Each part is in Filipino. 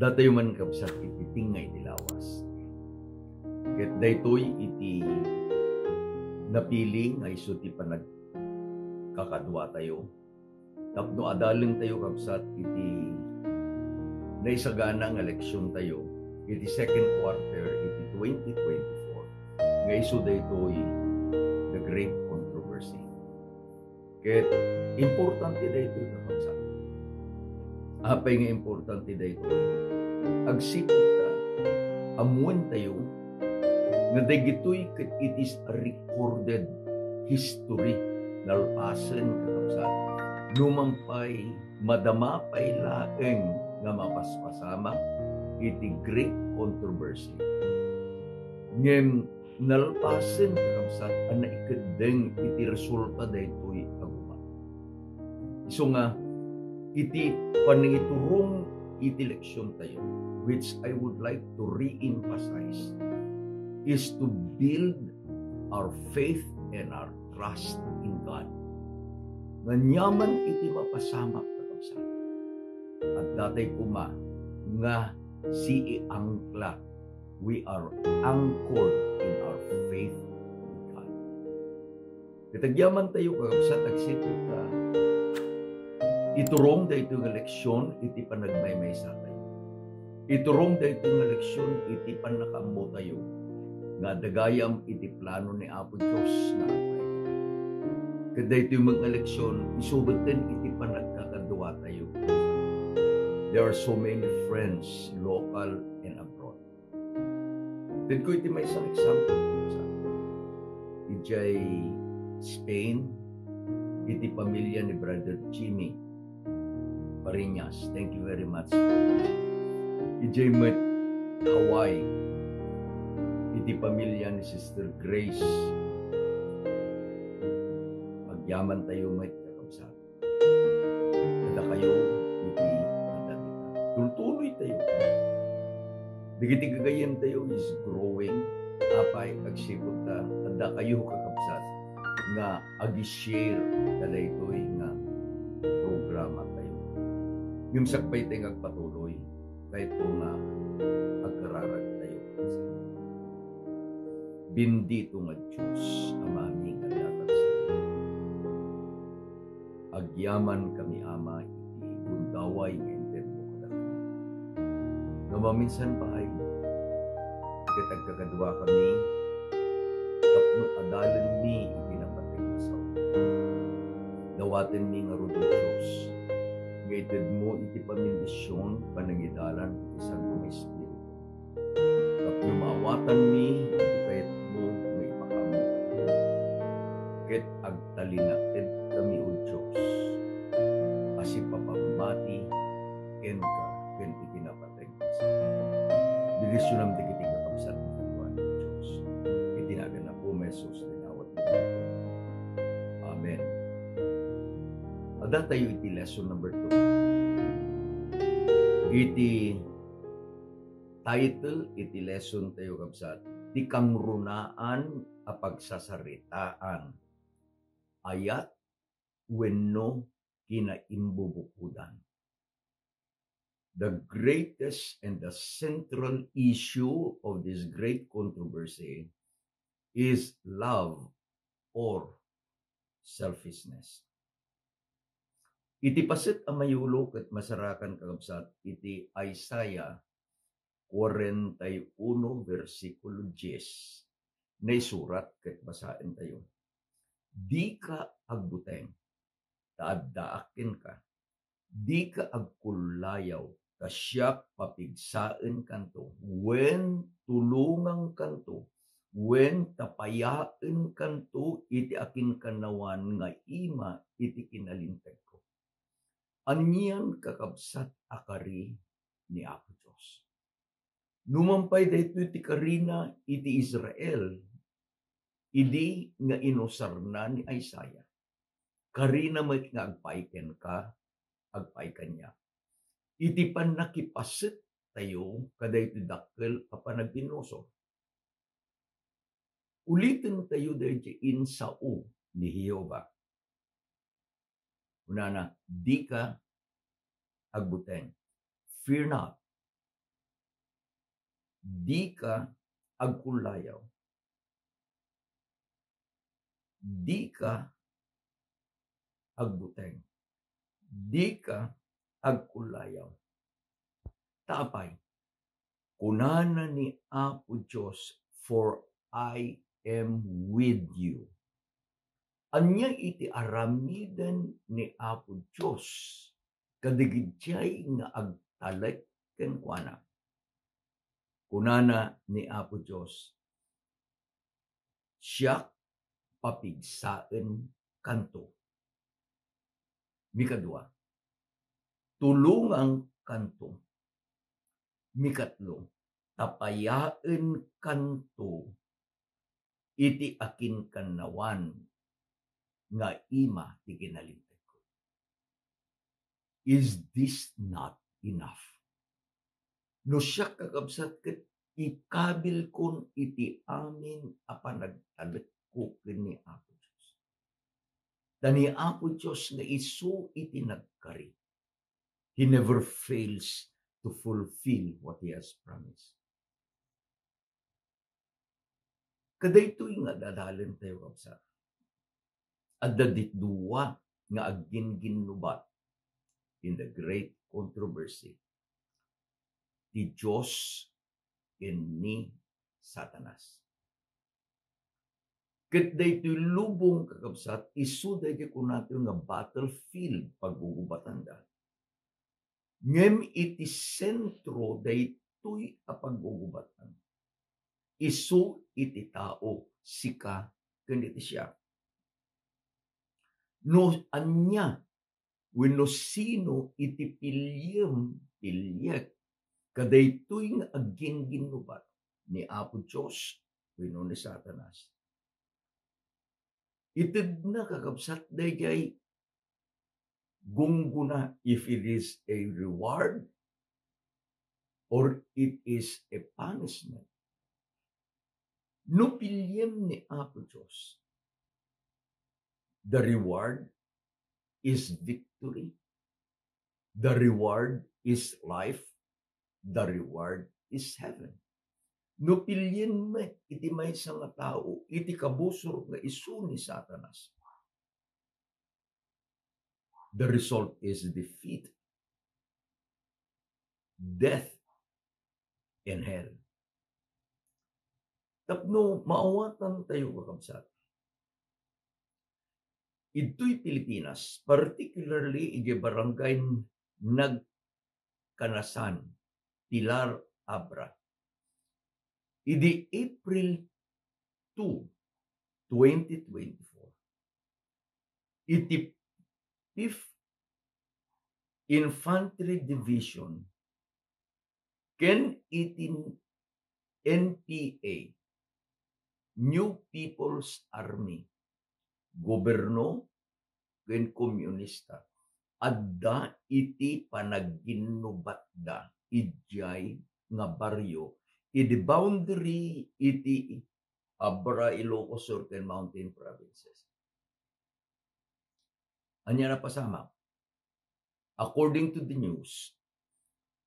Datayo man kabsat iti tingay ti lawas. Ket daytoy iti napiling ay isu ti panagkakadwa tayo. Tapno adalin tayo kabsat iti naisagana nga eleksyon tayo iti second quarter iti 2024 nga isu daytoy the great controversy. Ket importante daytoy kabsat. Apay nga importante daytoy. Agsipot ta amuan tayo nga dagitoy ket it is a recorded history nalpasen kakabsat. Numampay madamapay laeng nga mapaspasama iti great controversy. Ngem nalpasen kakabsat ang naikadeng iti resulta daytoy aguma. Isu nga iti panangiturong iti leksyon tayo, which I would like to re-emphasize, is to build our faith and our trust in God. Nanyaman iti mapasama kakabsat. At datay kuma nga si angkla, we are anchored in our faith in God. Katagyaman tayo kakabsat, agsipot ka, iturong dayto nga leksyon iti panagmaymaysa tayo. Iturong dayto nga leksyon iti panakaammo tayo nga dagayam iti plano ni Apo Diyos na apay. Ket daytoy mga leksyon isubeten iti panagkakadwa tayo. There are so many friends local and abroad. Then ko iti may isang example sa ijay Spain, iti pamilya ni Brother Jimmy Pariñas. Thank you very much. Ijay met Hawaii, iti pamilya ni Sister Grace. Magyaman tayo met kakabsat. Kada kayo iti madalita. Tultuloy tayo. Digiti kagayan tayo is growing. Apay agsipot ta. Kada kayo kakabsat nga agi-share kada ito'y nga programa tayo. Yung sakpay tayo agpatuloy kahit po nga agkararag tayo. Bendito nga Diyos amaming adatag sa iyo. Agyaman kami ama iti gundaway nga enten mo kada kami. Namaminsan pa ay katagkakadwa kami tapno adalan mi ipinapatay sa dawaten mi nga rudo Diyos. Gated mo iti pamindisyon panangidalan iti Santo Espiritu. Tapno maawatan mi iti kayat mo nga ipakamu. Ket agtalinaked kami o Diyos. Asi papamati ken ka ken ipinapatay sa bilisyon ng digiti kakabsat ng katuan ng Diyos. Itinagan na po mesos dinawat mo. Amen. Ada tayo iti lesson number 2. Iti title, iti lesson tayo kabsat. Ti kangrunaan a pagsasaritaan. Ayat wenno kinaimbubukudan. The greatest and the central issue of this great controversy is love or selfishness. Iti pasit ang mayulo ket masarakan kakabsat iti Isaiah 41 versikulo 10 na isurat ket basaen tayo. Di ka agbuteng, taadaakin ka. Di ka agkulayaw, kasyak papigsaen kanto. Wen tulungang kanto, wen tapayaen kanto, iti akin kanawan nga ima iti kinalintag ko. Anyan kakabsat akari ni Apo Diyos. Numampay dayto iti karina iti Israel, idi nga inosarna ni Isaiah. Karina met nga agpaiken ka, agpaikan niya. Iti pan nakipasit tayo kaday iti dakkel a panagbinosor. Ulitin tayo dahil insao ni Jehova. Unana, di ka agbuteng. Fear not, di ka agkulayaw. Di ka agbuteng. Di ka agkulayaw. Tapay, kunana ni Apo Diyos, for I am with you. Anya iti aramidan ni Apo Diyos, kadigidjay nga agtalek ken kuana. Kunana ni Apo Diyos, siya papigsaen kanto. Mikadua, tulungang kanto. Mikatlo, tapayaen kanto iti akin kanawan nga ima ti kinalintag ko. Is this not enough? No siya kakabsat ket ikabil kon iti amin a panagtalek ko kini Apo Diyos. Tani Apo Diyos nga isu iti nagkari. He never fails to fulfill what He has promised. Kadaytoy nga dadalen tayo kabsat. Adda ditduwa nga agginginubat in the great controversy. Ti Diyos ken ni Satanas. Ket daytoy lubong kakabsat, isu daytoy kunato nga battlefield pagugubatan da. Ngem iti sentro daytoy a pagugubatan. Isu iti tao, sika ken iti siya. No anya wenno sino iti pilyek kadaytoy nga agginginubat ni Apo Diyos wenno ni Satanas. Ited na kakabsat dayjay gungguna if it is a reward or it is a punishment. No pilyem ni Apo Diyos, the reward is victory. The reward is life. The reward is heaven. No pilyen met iti maysa nga tao, iti kabusor nga isu ni Satanas. The result is defeat, death, and hell. Tapno maawatan tayo kakabsat. Ito'y Pilipinas, particularly iti barangay Nagkanasan, Pilar, Abra. Idi April 2, 2024, iti 5th Infantry Division ken iti NPA, New People's Army, goberno ken komunista, adda iti panagginubatda idjay nga baryo iti boundary iti Abra, Ilocos Sur ken Mountain Provinces. Anya na pasama. According to the news,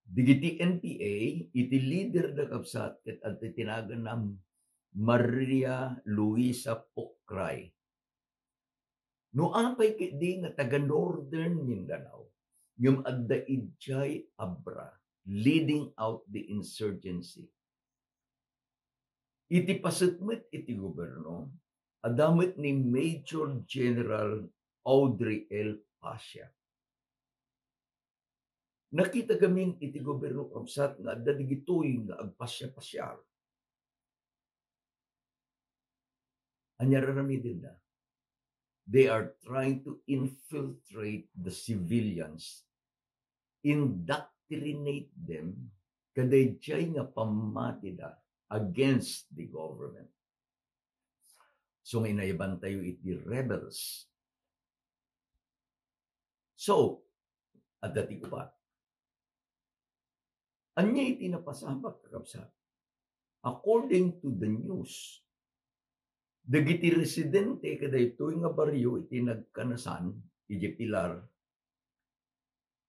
digiti NPA iti leader da kapsat ket adti tinagan na Maria Luisa Pocray. No apay ket di nga taga Northern Mindanao, yung adda idjay Abra, leading out the insurgency. Iti pasutmet iti goberno, adamit ni Major General Audrey L. Pasha. Nakita kaming iti goberno kapsat nga adda digitoy nga agpasya-pasyal. Anyara rami din na. They are trying to infiltrate the civilians, indoctrinate them, kadayjay nga pamatida against the government. So inaiban tayo iti rebels. So, adati ko ba? Anya iti napasabak kakabsat. According to the news, dagiti residente kadaytoy nga baryo iti Nagkanasan, iti Pilar,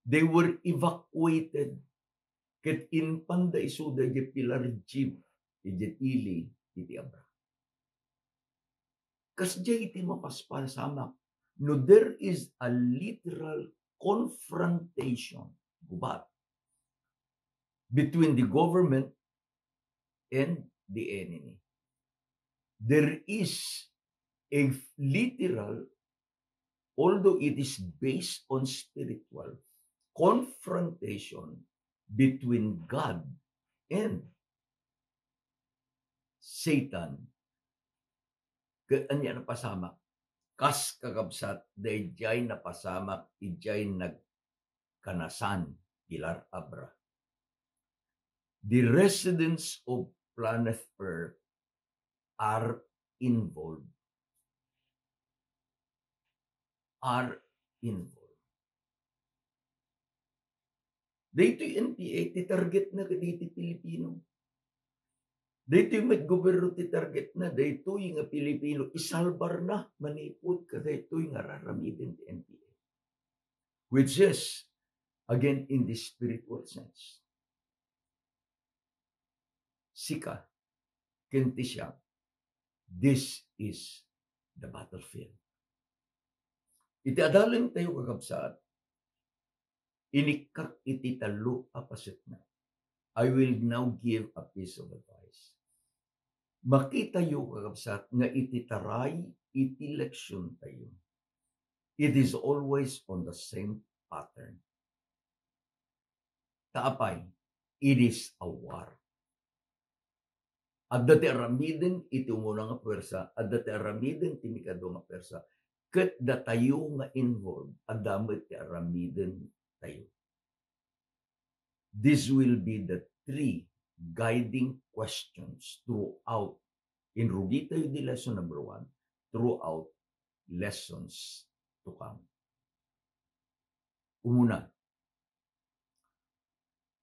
they were evacuated Ket inpanda isuda iti pilar jib, iti ili, iti abra. Kasjay iti mapaspal samak. No, there is a literal confrontation, gubat, between the government and the enemy. There is a literal, although it is based on spiritual, confrontation between God and Satan. Anya na pasamak. Kas kakabsat, dayjay na pasamak, ijay nagkanasan, pilar abra. The residents of planet Earth are involved. Dito yung NPA, ti-target na dito Pilipino. Dito yung gobyerno ti-target na, dito yung Pilipino, isalbar na, manipod ka, dito yung araramidin ti NPA. Which is, again, in the spiritual sense. Sika, kenti siya, this is the battlefield. Iti adaling tayo kakabsat, inikak iti talo apasit na. I will now give a piece of advice. Makita yo kakabsat nga iti taray, iti leksyon tayo. It is always on the same pattern. Taapay, it is a war. At dati aramiden iti umuna nga pwersa, at dati aramiden ti mikado nga pwersa, ket da tayo nga involved, adamit ti aramiden tayo. This will be the 3 guiding questions throughout, in rugi tayo di lesson number 1, throughout lessons to come. Umuna,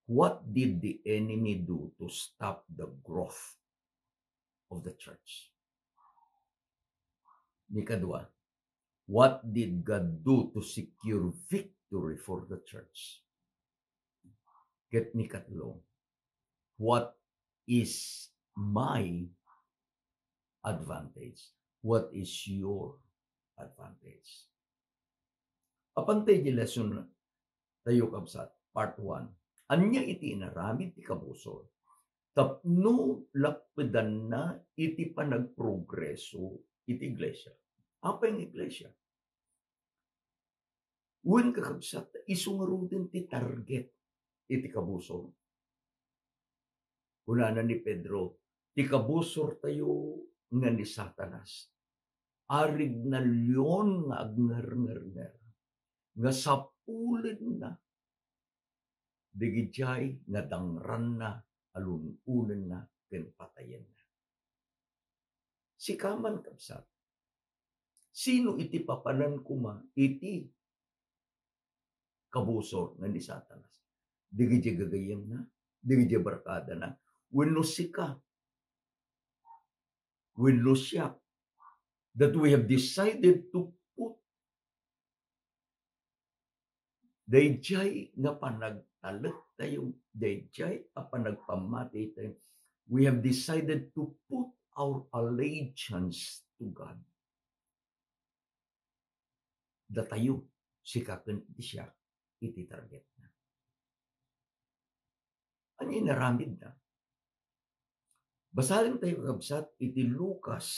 what did the enemy do to stop the growth of the church? Ikadua, what did God do to secure victory for the church? Ket nikatlo, what is my advantage? What is your advantage? Apantay di lesson tayo kabsat, part 1. Anya iti inaramid ti kabusor. Tapno lapdan na iti panagprogreso iti iglesia. Apa yung iglesia? When kakabsat, isungaro din ti target iti kabusor. Kunana ni Pedro, ti kabusor tayo nga ni Satanas. Arig na lyon nga agnger-nger nga sapulid na. Digijay nga dangran na, alununan na, ken patayen na. Si kaman kabsat, sino iti papanan kuma iti kabusor nga ni Satanas? Digijay gagayem na, digijay barkada na, wenno sika, wenno siya, that we have decided to put dayjay nga panagtalag tayo, dayjay a panagpamati tayo. We have decided to put our allegiance to God. Da tayo, sikaken siya, iti target na. Ano inaramid na? Basahin tayo kabsat, iti Lucas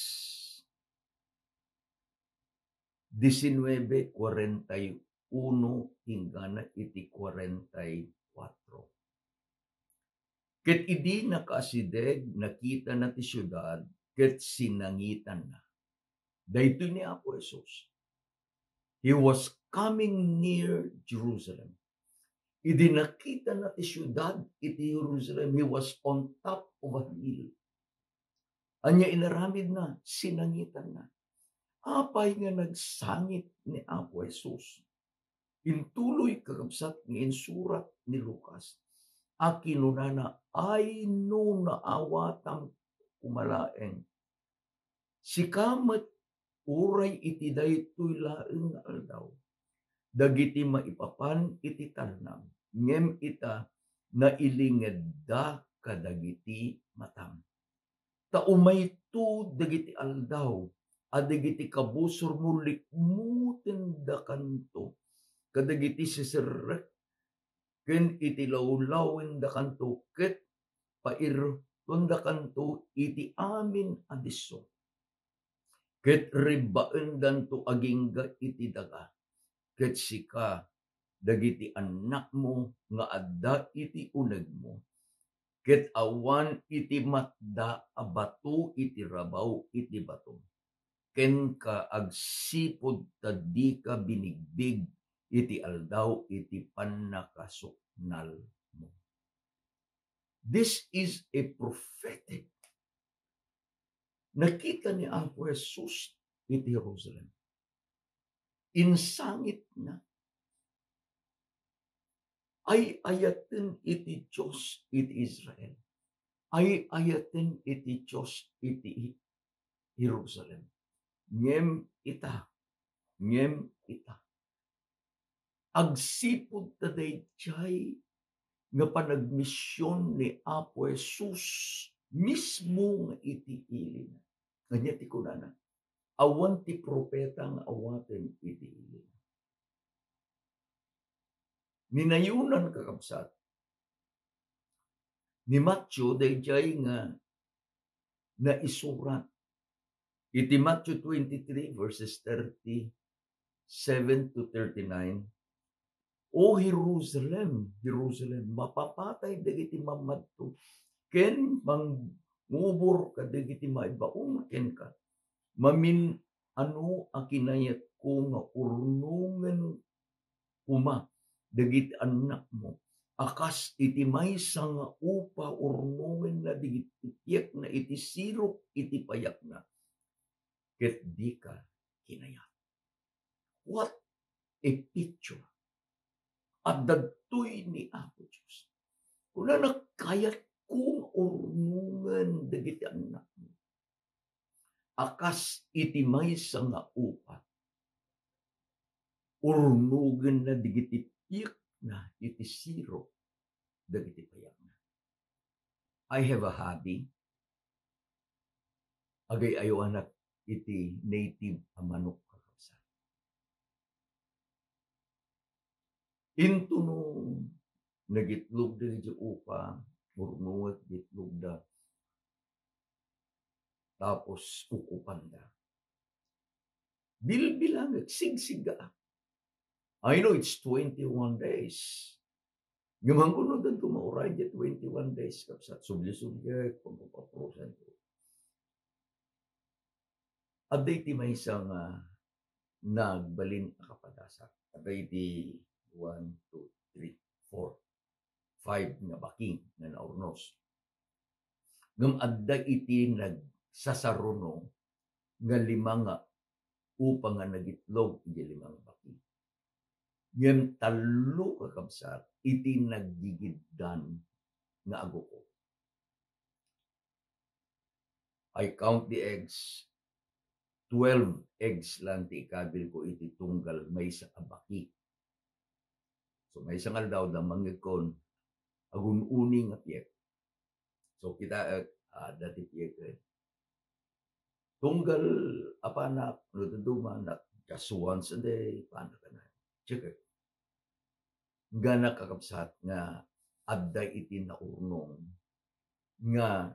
19:41 hingga iti 44. Ket idi nakasideg, nakita na ti syudad, ket sinangitan na. Daytoy ni Apo Jesus. He was coming near Jerusalem. Idi nakita na ti syudad, iti Jerusalem, he was on top of a hill. Anya inaramid na, sinangitan na. Apay nga nagsangit ni Apo Jesus. Intuloy kakabsat ng insurat ni Lucas. Akinunana ay no naawatang kumalaeng. Sikamat uray iti daytoy laeng nga aldaw. Dagiti maipapan iti talnam. Ngem ita na ilingedda kadagiti matam. Taumay tu dagiti aldaw, dagiti kabusor mo likmuten da kanto, kadagiti sisirrek, ken iti lawlawen da kanto, ket pairton da kanto iti amin a disso. Ket ribaen danto agingga iti daga, ket sika dagiti anak mo nga adda iti uneg mo, ket awan iti matda a bato iti rabaw iti bato. Ken ka agsipod ta di ka binigbig iti aldaw iti pannakasuknal mo. This is a prophetic. Nakita ni Apo Jesus iti Jerusalem. Insangit na. Ay ayaten iti Diyos iti Israel. Ay ayaten iti Diyos iti Jerusalem. Ngem ita. Agsipod ta dayjay nga panagmisyon ni Apo Jesus mismo nga iti ilin. Kanya ti kunana. Awan ti propeta nga awaten iti ilin. Ninayunan kakabsat. Ni Matthew dayjay nga naisurat. Iti Matthew 23 verses 37 to 39. O Jerusalem, Jerusalem, mapapatay dagiti mamadto. Ken mangubor ka dagiti maibaon ken ka. Mamin ano a kinayat ko nga urnungan kuma dagiti anak mo. Akas iti maysa nga upa urnungan na dagiti tiyak na iti sirok iti payak na. Ket di ka kinayat. What a picture. At dagtoy ni Apo Diyos. Kung na nakayat kong urnungan dagiti anak mo. Akas iti maysa nga upa. Urnugan na digiti tiyak na iti siro dagiti payak na. I have a hobby. Agay ayo anak iti native a manok kakabsa. Into nung nagitlog da di upa, urnugat gitlog da. Tapos ukupan da. Bilbilang sigsiga. I know it's 21 days. Gamanggunod ang tumauray di 21 days kapsat. Subli-subli, pagpapaprosan ko. Aday ti may isang nagbalin akapadasak. Aday ti 1, 2, 3, 4, 5 nga baking nga naurnos. Ngam adda iti nagsasaruno nga 5 nga upang nga nagitlog iti 5 baking. Ngem 3 kakabsat iti naggigiddan nga aguko. I count the eggs. 12 eggs lang ti ikabil ko iti tunggal may sa abaki. So may isang aldaw na mangikon agun-uni nga piyek. So kita dati piyek tunggal apa na nutuduma na just once a day paano ka na. Check it. Gana kakabsat nga adda iti naurnong nga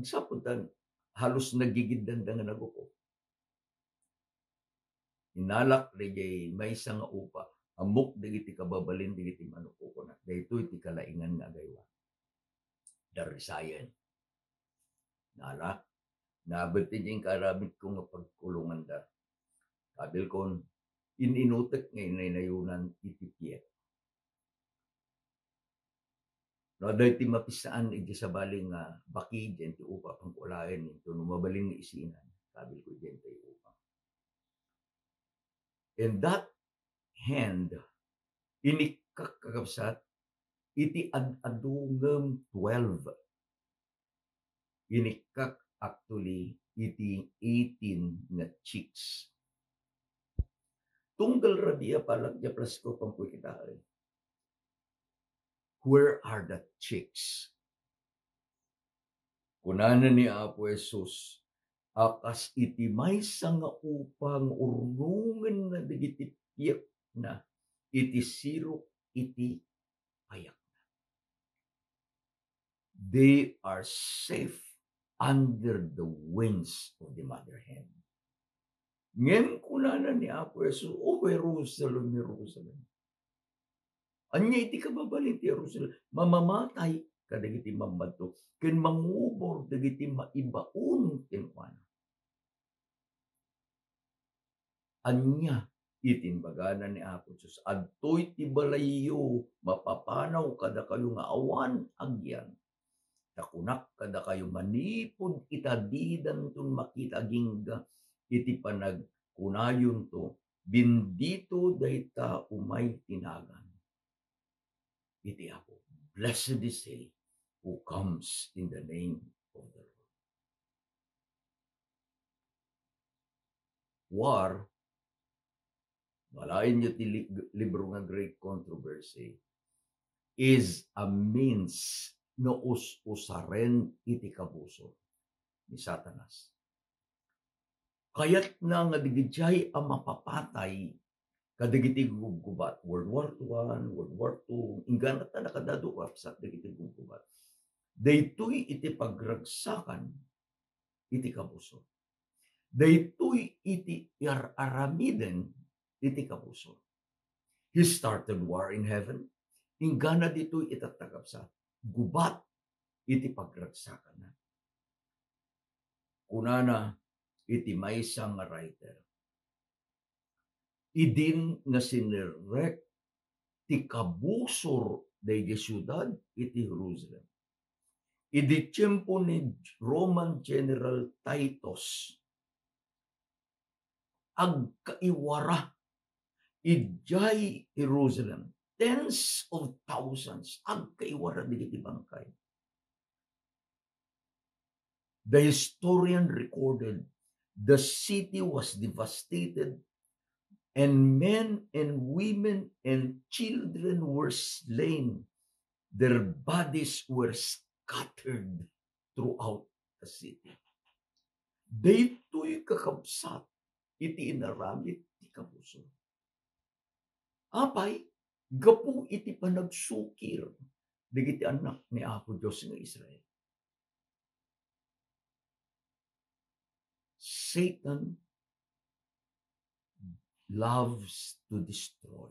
saputan halos nagigiddan da nga naguko. Inalak dayjay maysa nga upa. Amok dagiti kababalin dagiti manok ko na. Daytoy ti kalaingan nga agaywa. Darisayan. Nalak. Nabot ti diyang karabit ko nga pagkulungan da. Kabil kon ininutek nga inayunan iti piyek. No, dahil ti mapisaan iti sa baling baki dyan ti upa pang kulayan ito no mabaling nga isinan. Kabil ko dyan ti upa. And that hand, inikakakabsat, iti adungam 12. Inikak actually, iti 18 nga chicks. Tunggal radia palag ja plasko pang kita. Where are the chicks? Kunana ni Apo Jesus, akas iti maysa nga upang urnungan na digiti piyak na iti sirok iti payak. They are safe under the wings of the mother hen. Ngem kunana ni Apo Jesus, O Jerusalem, Jerusalem. Anya iti kababalin ti Jerusalem, mamamatay kadagiti mambato, ken mangubor dagiti maibaon kenkuana. Anya itimbagana ni Apo Diyos, adtoy ti balayo, mapapanaw kada kayo nga awan agyan. Takunak kada kayo manipod itadidan tun makita gingga iti panagkunayon to, bindito dayta umay tinagan. Iti Apo, blessed is he who comes in the name of the Lord. War, malain nyo ti libro nga Great Controversy, is a means no usaren iti kabuso ni Satanas. Kayat na nga digidjay ang mapapatay kadagiti gugubat. World War I, World War II, ingganat na nakadaduap sa digiti gugubat. Daytoy iti pagragsakan iti kabuso. Daytoy iti aramiden iti kabuso. He started war in heaven. Inggana dito'y itatagap sa gubat iti pagragsakan na. Kunana iti maysa nga writer. Idin nga sinirek ti kabusor daydi syudad iti Jerusalem. Idi tiyempo ni Roman General Titus, agkaiwara idjay Jerusalem, tens of thousands, agkaiwara digiti bangkay. The historian recorded the city was devastated and men and women and children were slain. Their bodies were scattered throughout the city. Daytoy kakabsat iti inaramid ti kabuso. Apay, gapu iti panagsukir digiti anak ni Apo Diyos ng Israel. Satan loves to destroy.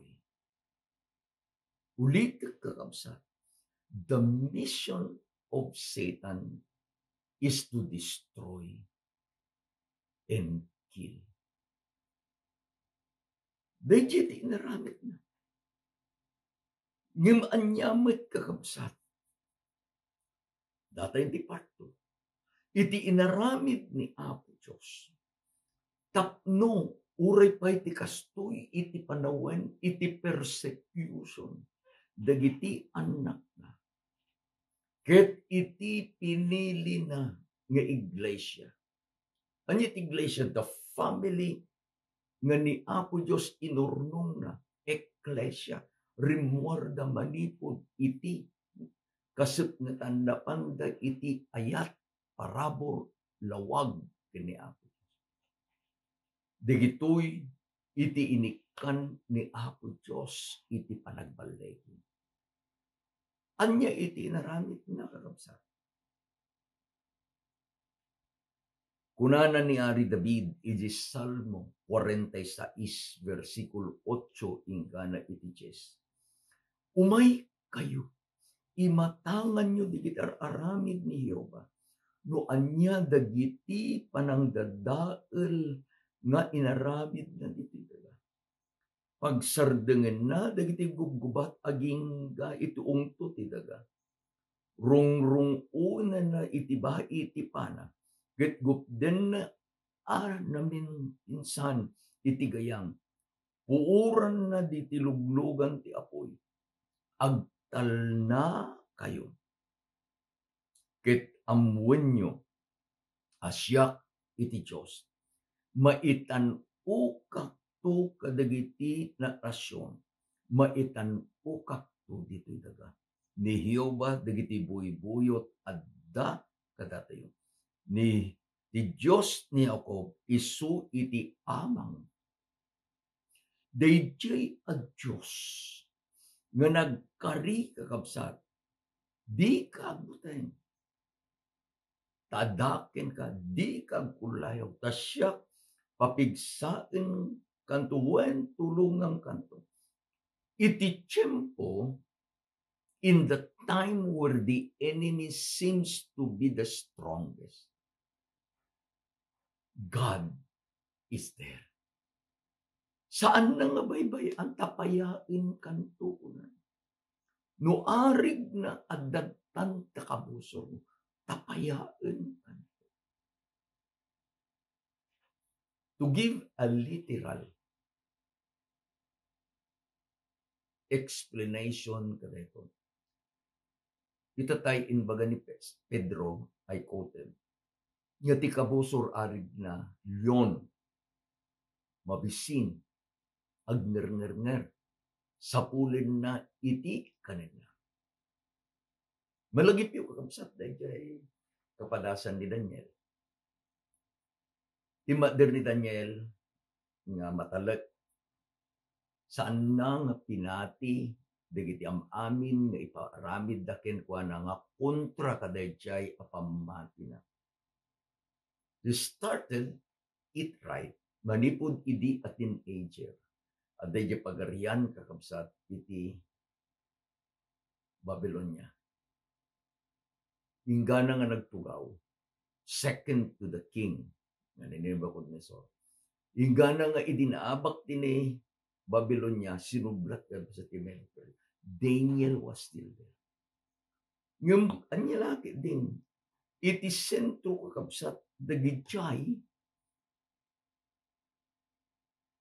Ulit kakabsat, the mission of Satan is to destroy and kill. Dayjit inaramid na. Ngem anyamit kakabsat. Datay di parto. Iti inaramid ni Apo Diyos. Tapno uray pa iti kastoy iti panawen iti persecution dagiti anak na. Ket iti pinili na nga iglesia. Anyat iglesia, the family nga ni Apo Diyos inurnong na eklesia, rimuarda manipod iti kasip nga tandapan da iti ayat parabor lawag kini Apo. Digitoy iti inikan ni Apo Diyos iti panagbalegi. Anya iti inaramid na kakabsat. Kunana ni Ari David iti Salmo 46 versikulo 8 ingana iti 10. Umay kayo, imatangan nyo digiti aramid ni Jehova, no anya dagiti panangdadael nga inaramid na diti daga. Pagsardengen na dagiti gubgubat aging ga iti ungto ti daga. Rungrung una na iti bahay iti pana. Getgupden na namin insan iti gayang. Puuran na diti luglugan ti apoy. Agtal na kayo. Ket amwenyo asyak iti Diyos. Maitan ukak to kadagiti na rasyon. Maitan ukak to dito daga. ni Hioba dagiti buybuyot adda kadatayo. Ni Dios ni Jacob isu iti amang. Dayjay a Dios nga nagkari kakabsat di kaabuten. Tadaken ka di kagkulayaw tasya papigsain kanto wen tulungang kanto. Iti tiyempo in the time where the enemy seems to be the strongest, God is there. Saan na nga baybay ang tapayain kanto unan? No arig na adagtan takabusor, tapayain kanto. To give a literal explanation kadito, itatay inbaga ni Pedro ay quoted, nga ti kabusor arig na yon mabisin agnernerner sapulin na iti kanila. Malagip yung kakabsat dahil kapadasan ni Daniel. Timader ni Daniel nga matalek saan na nga pinati dagiti amin nga iparamid daken kwa na nga kontra kadayjay apamati na. They started it right. Manipod idi a teenager. Aday di pagarian kakabsat iti Babylonia. Ingana nga nagtugaw, second to the king, nga ni Nebuchadnezzar. Ingana nga idinaabak tini Babylonia, sinublat ka sa Timothy. Daniel was still there. Yung anyalaki din, iti sentro kakabsat dagijay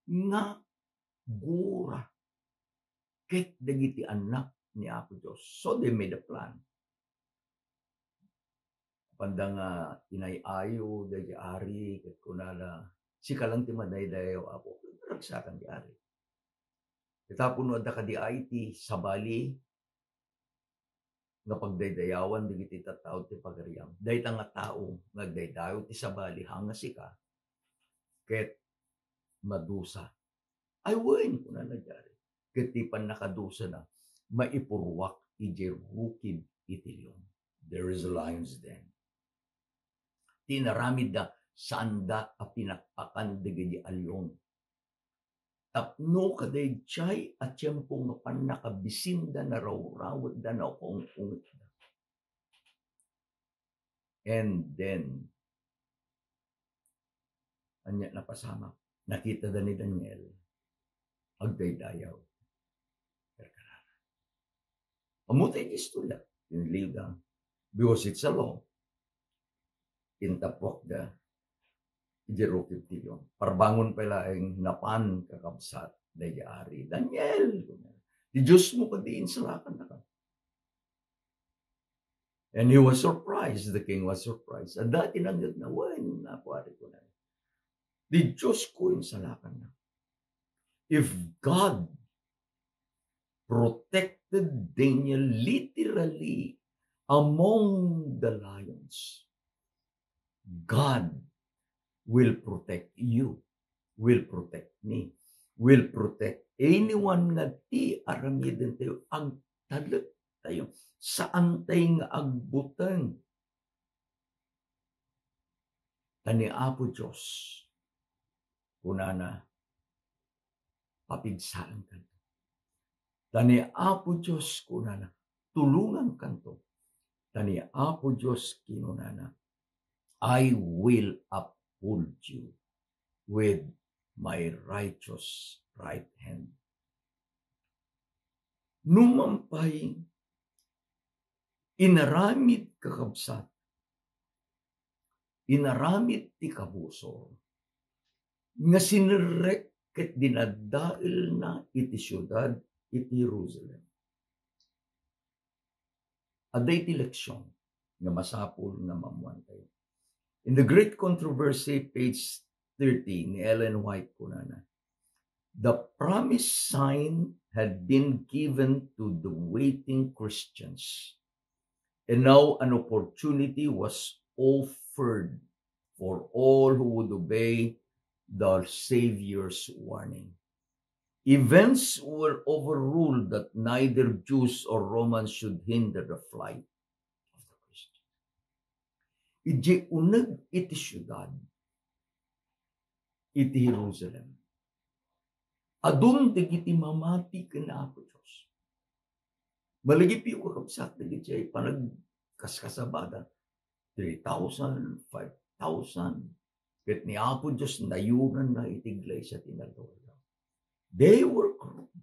nga gura ket dagiti anak ni Apo Dios. So they made a plan. Pandang inayayo dagi ari ket kunala si kalang ti madaydayo Apo ragsakan di ari. Itapon no adda kadi IT sabali nga pagdaydayawan digiti tattao ti pagariam. Dayta nga tao nagdaydayo ti sabali hanga sika ket madusa. Ay wen kuna nagyari. Ket ti pan nakadusa na maipurwak iti rukid iti leon. There is a lion's den. Tinaramid da sanda a pinakpakan digiti alyon. Tapno kadayjay at tiyempo nga pan nakabisinda na raw-rawad da na ung-ungit da. And then, anya napasama, nakita da ni Daniel, agdaydayaw. Amutay istorya, tiniliw da, because it's a law, intapok da, ijerukit tiyo. Parbangon pala ang napan kakabsat na ari. Daniel, di Diyos mo kadiin salakan na ka. And he was surprised, the king was surprised. At dati nangyod na, wan, napuari ko na. Di Diyos ko yung salakan na. If God protected Daniel literally among the lions, God will protect you, will protect me, will protect anyone nga ti aramiden tayo, ang talag tayo, saan tayo nga agbutan. Tani Apo Diyos, kunana, papigsaan kanto. Tani Apo Diyos, kunana, tulungan kanto. Tani Apo Diyos, kinunana, I will uphold you with my righteous right hand. Numampay, inaramid kakabsat, inaramid ti kabusor, nga sinirek ket dinadail na iti syudad iti Jerusalem. Aday ti leksyon nga masapul nga mamuan tayo. In the Great Controversy, page 30, ni Ellen White kunana, The promised sign had been given to the waiting Christians, and now an opportunity was offered for all who would obey the Savior's warning. Events were overruled that neither Jews or Romans should hinder the flight of the Christians. Iti uneg iti syudad, iti Jerusalem. Adun digiti mamati kana Apo Diyos. Malagip yung kakabsat digiti panagkaskasabada. 3,000, 5,000. Ket ni Apo Diyos nayunan na iti iglesia tinadora. They were corrupt.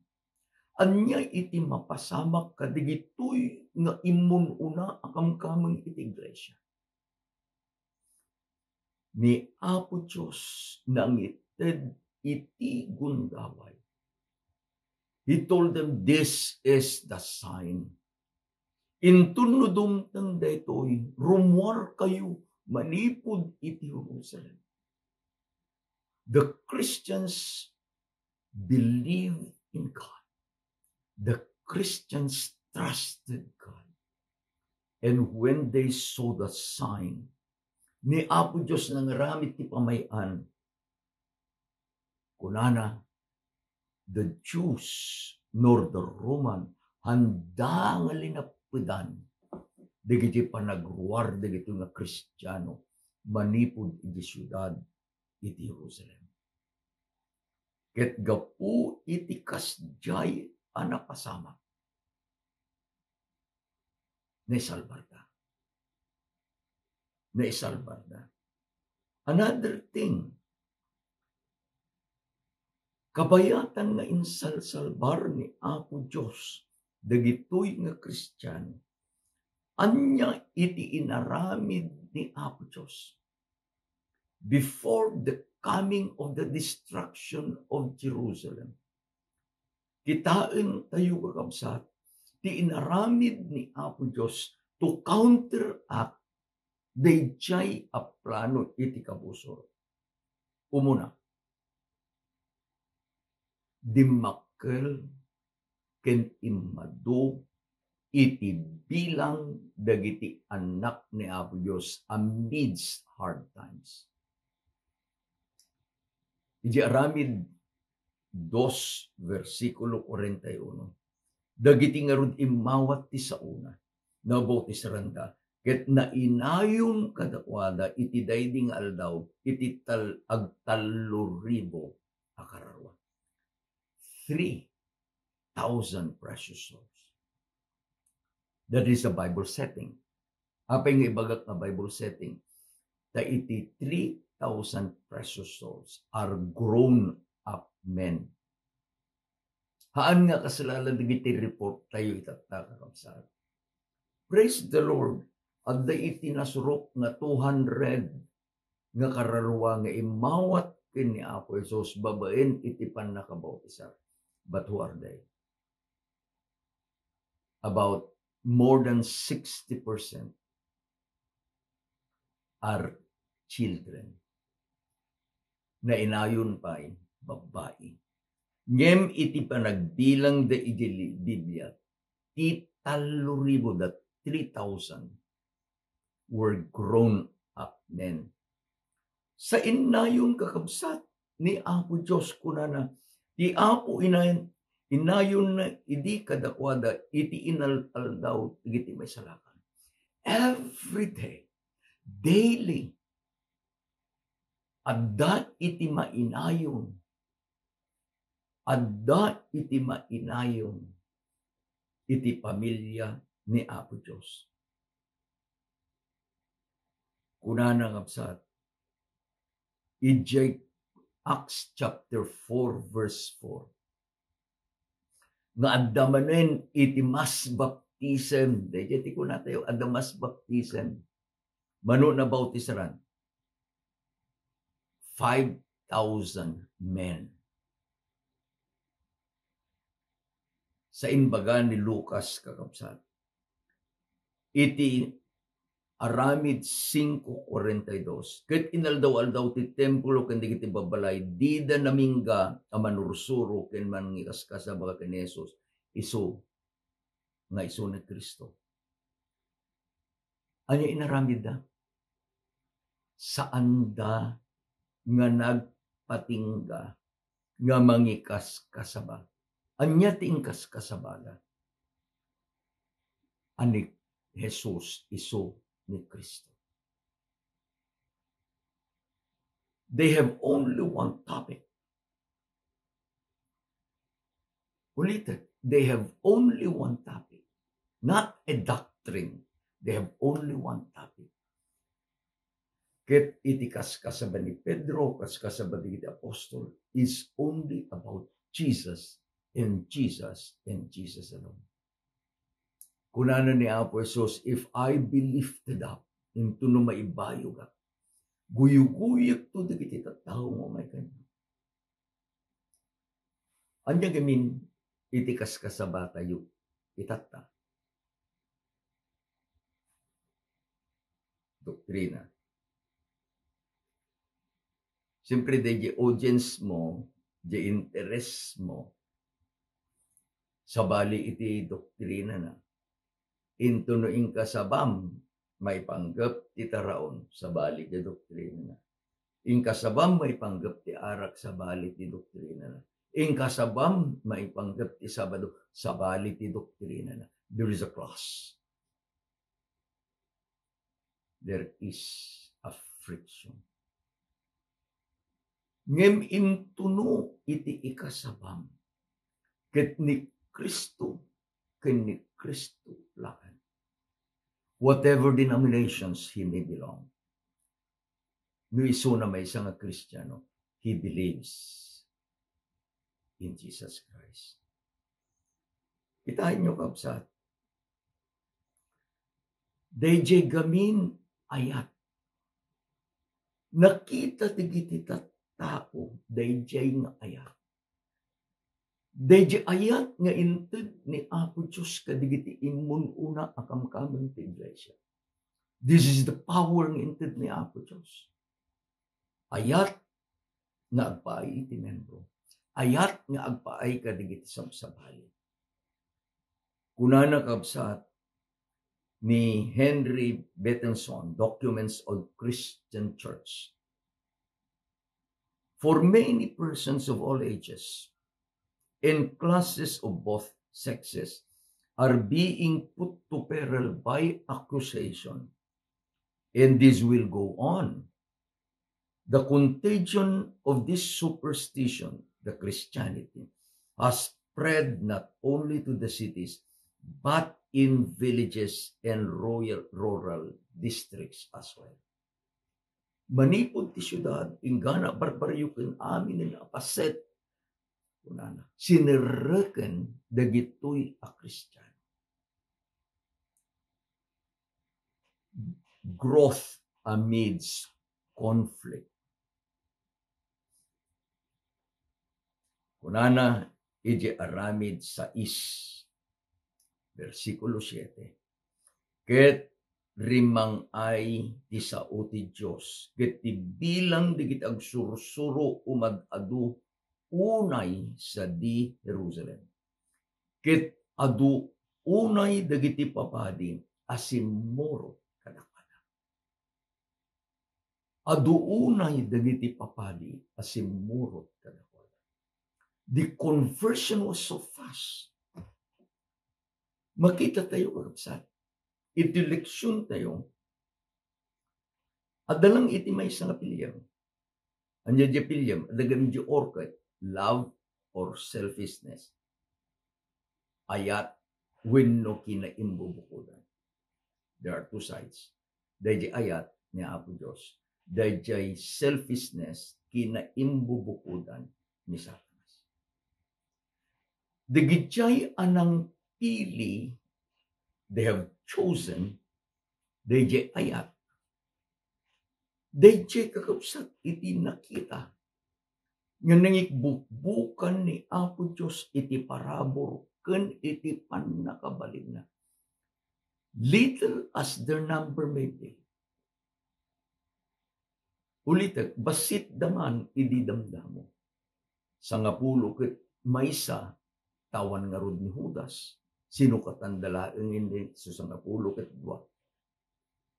Anya iti mapasamak kadigitoy nga imun una akamkamang iti iglesia. Ni Apo Diyos nang ited iti gundaway. He told them, this is the sign. Intunudum tang daytoy, rumwar kayo, manipod iti Jerusalem. The Christians believe in God. The Christians trusted God. And when they saw the sign, ni Apo Diyos nang ramit ti pamayan, kunana, the Jews nor the Roman, handa nga linapidan, digiti panagruar, digiti nga Kristiyano, manipod iti syudad, iti Jerusalem. Ket gapu iti kasjay anapasama, naisalbarda. Another thing, kabayatan nga insalsalbar ni Apo Diyos, dagitoy nga Kristiyano, anya iti inaramid ni Apo Diyos before the coming of the destruction of Jerusalem. Kitain tayo kakabsat, ti inaramid ni Apo Diyos to counteract the jay a plano iti kabusor. Umuna, dimakkel ken immadu iti bilang dagiti anak ni Apo Diyos amidst hard times. Iti aramid 2 versikulo 41. Dagiti nga rod imawat ti sauna, nabaw ti saranda, ket nainayon kadakwada iti dayding aldaw, iti agtaluribo akararwa. 3,000 precious souls. That is a Bible setting. Apay nga ibagak na Bible setting, ta iti 3,000 precious souls are grown up men. Haan nga kasalalan digiti report tayo itatakakabsat. Praise the Lord. At da iti nasurok nga 200 nga kararwa nga imawat ken ni Apo Jesus babaen iti pannakabautisa. But who are they? About more than 60% are children. Na inayon pa babae. Ngem iti panagbilang da iti Biblia, ti 3,000 were grown up men. Sa inayon kakabsat ni Apo Diyos kunana, ti Apo inayon na idi kadakwada, iti inalal daw, iti may salakan. Every day, daily, adda iti mainayon, iti pamilya ni Apo Diyos. Kunana ngabsat, ijay Acts chapter 4 verse 4. Nga addamanen iti mas baptism, dahil ko na tayo, adamas baptism, mano na bautisaran, 5,000 men. Sa imbaga ni Lucas kakabsat, iti Aramid 5:42. Ket inaldaw-aldaw ti templo ken digiti babalay dida namingga a manursuro ken mangikas baga ken Jesus isu nga isu ni Kristo. Anya inaramid da? Saan da nga nagpatingga nga mangikas kasaba? Anya ti ingkas kasabala? Ani Jesus isu ni Kristo. They have only one topic. Ulitin, they have only one topic. Not a doctrine. They have only one topic. Ket iti kaskasaba ni Pedro, kaskasaba ni Apostol is only about Jesus and Jesus and Jesus alone. Kunana ni Apo Jesus, if I be lifted up into no maibayo ka, guyuguyag to digiti tattao mo may kanyo. Anya gamin iti kaskasaba tayo itatta. Doktrina. Siyempre, di audience mo, di interest mo, sabali iti doktrina na. Intunuing kasabam, may panggap ti taraon, sabali ti doktrina na. In kasabam, may panggap ti arak, sabali ti doktrina na. In kasabam, may panggap ti Sabado, sabali ti doktrina na. There is a cross. There is a friction. Ngem intuno iti ikasabam, ket ni Kristo, ken ni Kristo lakan. Whatever denominations he may belong. No iso na may isang Kristiyano, he believes in Jesus Christ. Kitahin nyo kapsat. DJ gamin ayat. Nakita tigiti tao, DJ nga ayat. DJ ayat nga inted ni Apo Diyos kadigiti imun una akamkamang ti iglesia. This is the power nga inted ni Apo Diyos. Ayat nga agpaay iti membro. Ayat nga agpaay kadigiti sabsabali. Kunana kabsat ni Henry Bettenson, Documents of Christian Church. For many persons of all ages and classes of both sexes are being put to peril by accusation, and this will go on. The contagion of this superstition, the Christianity, has spread not only to the cities, but in villages and rural districts as well. Manipod ti syudad, ingana barbaryo ken amin na paset, kunana, sinereken dagitoy a Kristiyano. Growth amidst conflict. Kunana, ije aramid sa versikulo 7. Ket rimang ay ti sao ti Dios, ket ti bilang digit agsursuro umad-adu unay sa di Jerusalem. Ket adu unay dagiti papadi asimuro kadakada. Adu unay dagiti papadi asimuro kadakada. The conversion was so fast. Makita tayo kakapsat. Iti leksyon tayo. Adalang iti may isang pilyam. Anya di pilyam, adagang di orkat, love or selfishness. Ayat, wenno kinaimbubukudan. There are two sides. Dahil ayat ni Apo Diyos. Dahil selfishness, kinaimbubukudan ni Satanas. Dagijay anang pili, they have chosen, DJ ayat. DJ kakapsat iti nakita. Nga nangikbukbukan ni Apo Diyos iti parabor ken iti panakabalin na. little as their number may be. Ulitek, basit daman ididamdamo. Sa ngapulo ket maysa tawan nga rod ni Judas. Sino katandalaeng hindi so sa ngapulo ket dua.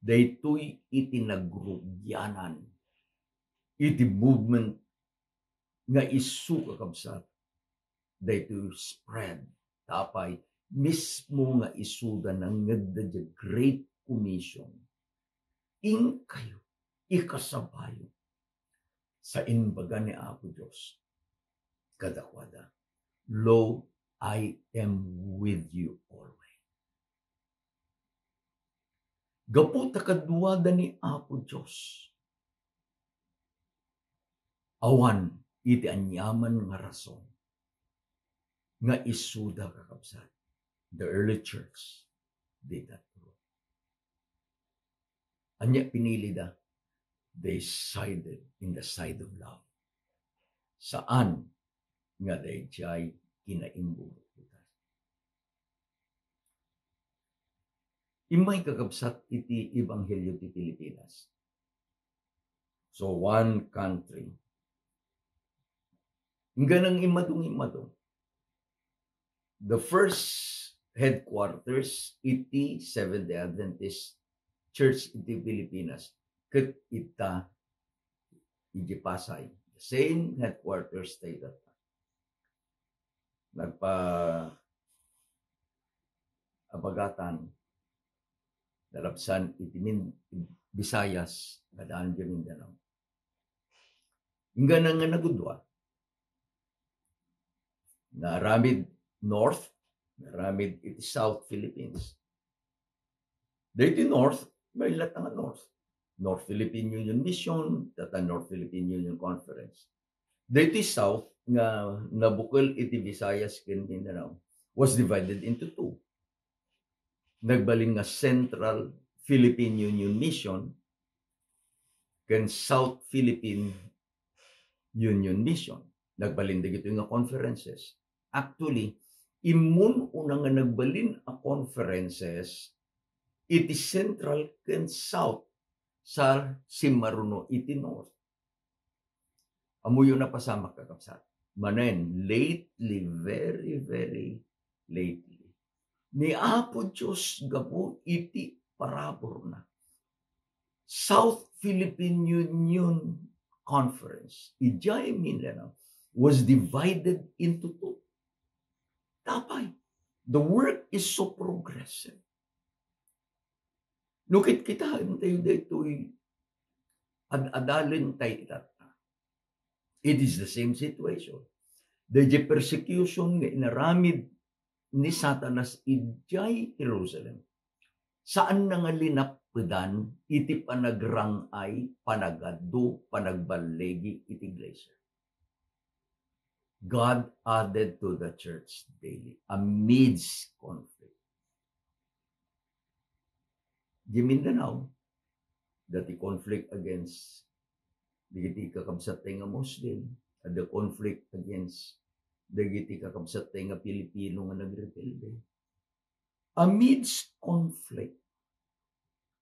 Daytoy iti nagrugyanan. Iti movement nga isu kakabsat. Daytoy spread. Tapay mismo nga isuda ng ngagda Great Commission. In kayo ikasabayo sa imbaga ni Apo Diyos. Kadakwada, lo, I am with you always. Gapu takadwada ni Apo Diyos. Awan, iti anyaman nga rason nga isuda kakabsat. The early church did that. Anya pinili da, they sided in the side of love. Saan nga dayjay kinaimbog. Imay kakabsat iti Ebanghelyo ti Pilipinas. So one country. Ganang imadong. The first headquarters iti Seventh-day Adventist Church iti Pilipinas. Ket ita iti Pasay. The same headquarters tayo that time. Nagpa-abagatan darabsan iti Visayas kadaan di Mindanao. Hingga nga nagudwa. Naramid North, naramid iti South Philippines. Dito North, may latang North. North Philippine Union Mission, data North Philippine Union Conference. Dito South, nga nabukol iti Visayas ken Mindanao, was divided into two. Nagbaling nga Central Philippine Union Mission ken South Philippine Union Mission. Nagbalin dito nga conferences. Actually, imun una nga nagbalin a conferences iti Central ken South sa Simaruno iti North. Amuyo na pasama kakapsat. Manen, lately, very, very lately. Ni Apo Diyos gapo iti parabor na. South Philippine Union Conference, ijay Mindanao, was divided into two. Tapay, the work is so progressive. Nukit kita, tayo dito'y adalin tayo itata. It is the same situation. The persecution nga inaramid ni Satanas ijay Jerusalem. Saan na nga linapdan iti panagrangay, panagado, panagbalegi iti iglesia. God added to the church daily amidst conflict. Di Mindanao, dati conflict against digiti kakabsat nga Muslim, the conflict against digiti kakabsat nga Pilipino nga nagrebelde. Amidst conflict,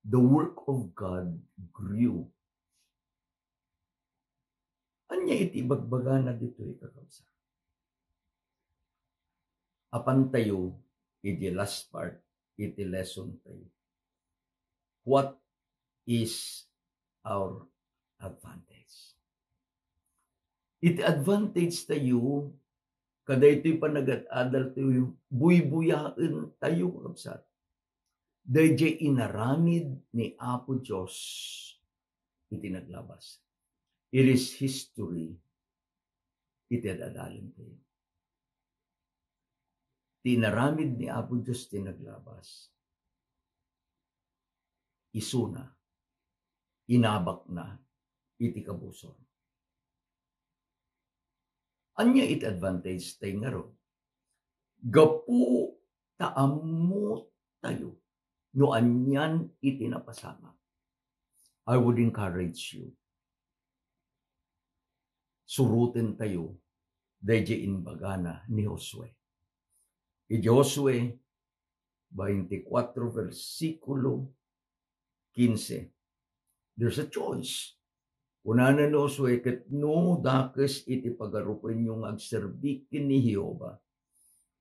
the work of God grew. Anya iti bagbaga na dito kakabsat. Apan tayo, iti last part, iti lesson tayo. What is our advantage? Iti advantage tayo, kada ito'y panagat-adal tayo, buy-buyaan tayo kakabsat. Dahil inaramid ni Apo Diyos, iti naglabas. It is history, iti adalin tayo. Tinaramid ni Apo Diyos tinaglabas. Isuna, inabak na, iti kabuson. Anya iti advantage tayo nga ron. Gapu taammo tayo, no anyan iti napasama. I would encourage you. Surutin tayo, dayjay inbagana ni Josue. Josue, 24, versikulo 15. There's a choice. Kunana no Josue ket no dakes iti pagarupen yung agserbi ni Jehova.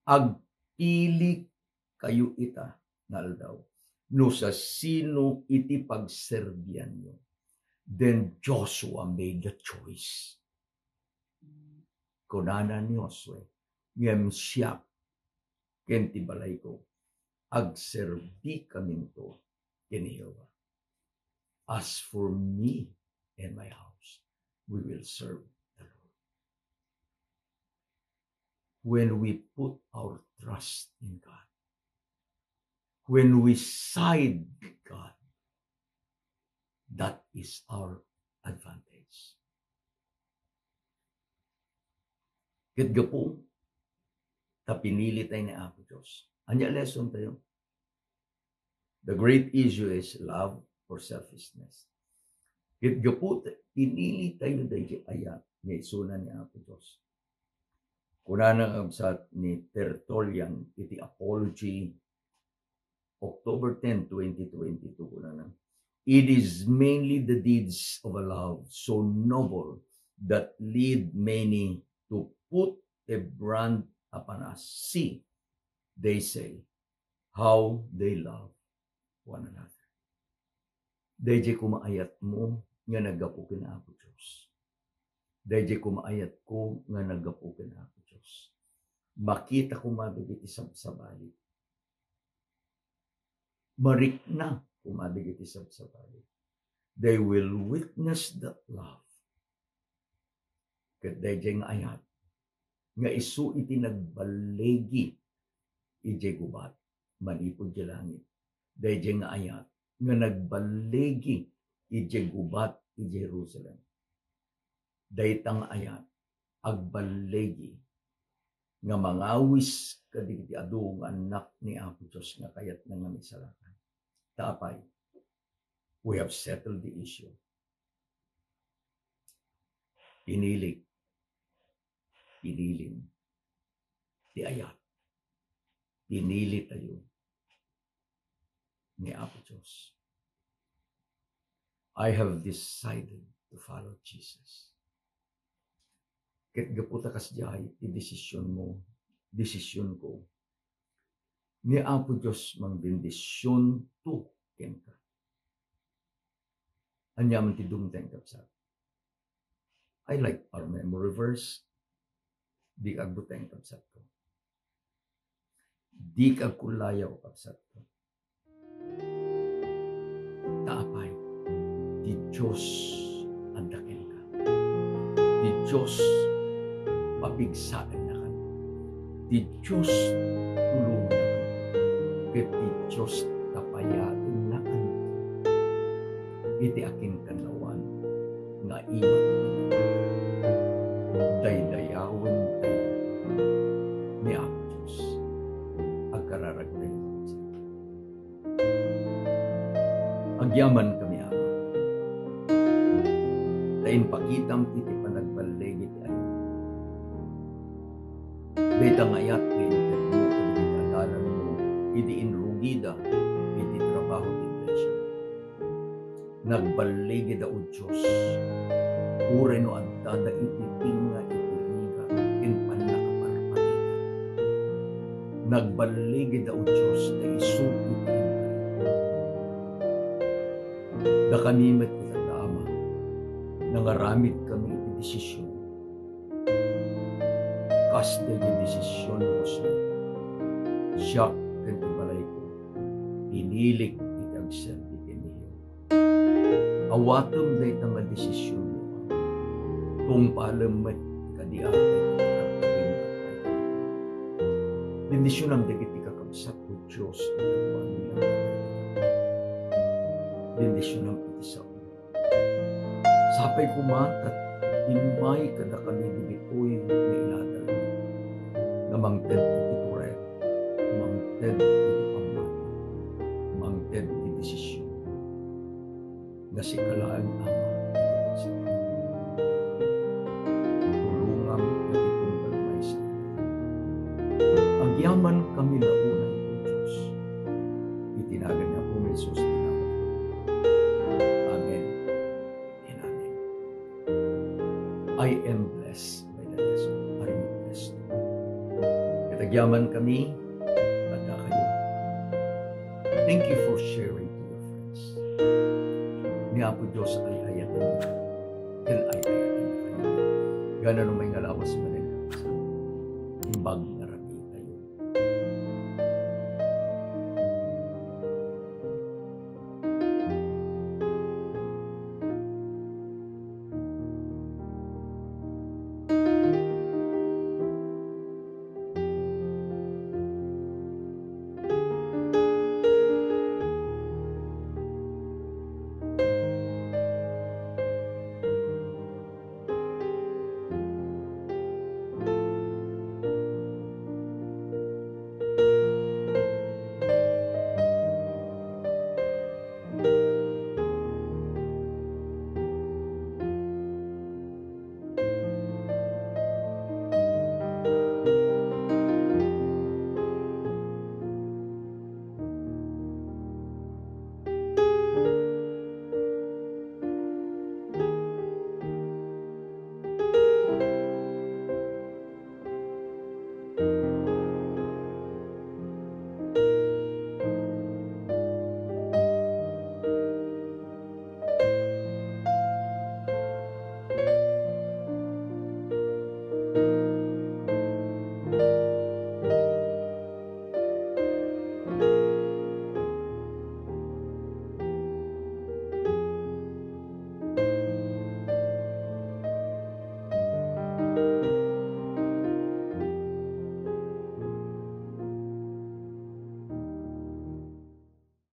Agpili kayo ita naldaw. No sa sino iti pagserbian nyo. Then Joshua made the choice. Kunana ni Josue, ngem siya ken ti balay ko, agserbi kaminto kini Jehova. As for me and my house, we will serve the Lord. When we put our trust in God, when we side with God, that is our advantage. Ket gapo, ta pinili tayo ni Apo Diyos. Anya lesson tayo? The great issue is love or selfishness. Ket gapo, pinili tayo dahil ayat ni isunan ni Apo Diyos. Kunana ang absat ni Tertullian, iti Apology, October 10, 2022, kunana. It is mainly the deeds of a love so noble that lead many to put a brand upon us. See, they say, how they love one another. Dahil kumaayat mo nga nagapo kina Apo Diyos. Dahil kumaayat ko nga nagapo kina Apo Diyos. Makita ko mabigit isang sabali. Marik na kumabigit isang sabali. They will witness that love. Kat dahil nga ayat, nga isu iti nagbalegi ije gubat, manipod di langit. Dahil nga ayat, nga nagbalegi ije gubat ije Jerusalem. Dahil tang ayat, agbalegi, nga mangawis kadigiti adu nga anak ni Apo Diyos nga kayat na nga misalakan. Tapay, we have settled the issue. Piniling, di ayat. Pinili tayo ni Apo Diyos. I have decided to follow Jesus. Ket gaputa kasjay, i-desisyon mo, desisyon ko. Ni Apo Diyos mang bendisyon to kenka. Anyaman ti dumteng kapsat. I like our memory verse. Di kag buteng kapsat ko. Di kag kulayaw kapsat ko. Taapay, di Diyos andakin ka. Di Diyos papigsaan na ka. Di Diyos tulungan na ka. Ket di Diyos tapayatin na ka. Iti aking kanawan nga imat daydayawan tayo ni Apo Diyos agkararag tayo. Agyaman kami Ama, tayin pakitang iti panagbalegit ay betang ayat ngayon mo iti kadalan mo iti inrugida iti trabaho ng iglesia. Nagbalegid o Diyos ure no adda iti tinga iti liga in panakaparpalitan. Nagbalegid o Diyos na isu iti da kami met itatama nangaramit kami iti desisyon. Kasda iti desisyon mo siya. Siya ken ti balay ko pinilik iti agserbi kini awatom na itang nga desisyon mo. Kung palamat kadiatay bendisyon ang dagiti kakabsat ko Diyos bendisyon ang iti sa ulo. Sapay kumatat imay kada kami dibitoy na iladal na mangted iti turet, mangted iti pamat, mangted iti desisyon na si kalaan Ama tulungang natitunggal may sa agyaman kami launay o Diyos Jesus. Amen and amen. I am blessed by the lesson. Are you blessed? Katagyaman kami at kayo. Thank you for sharing to your friends. Ni Apo Diyos ay ayatin mo. Then ay ayatin na kayo. Gana nung may ngalawas mo.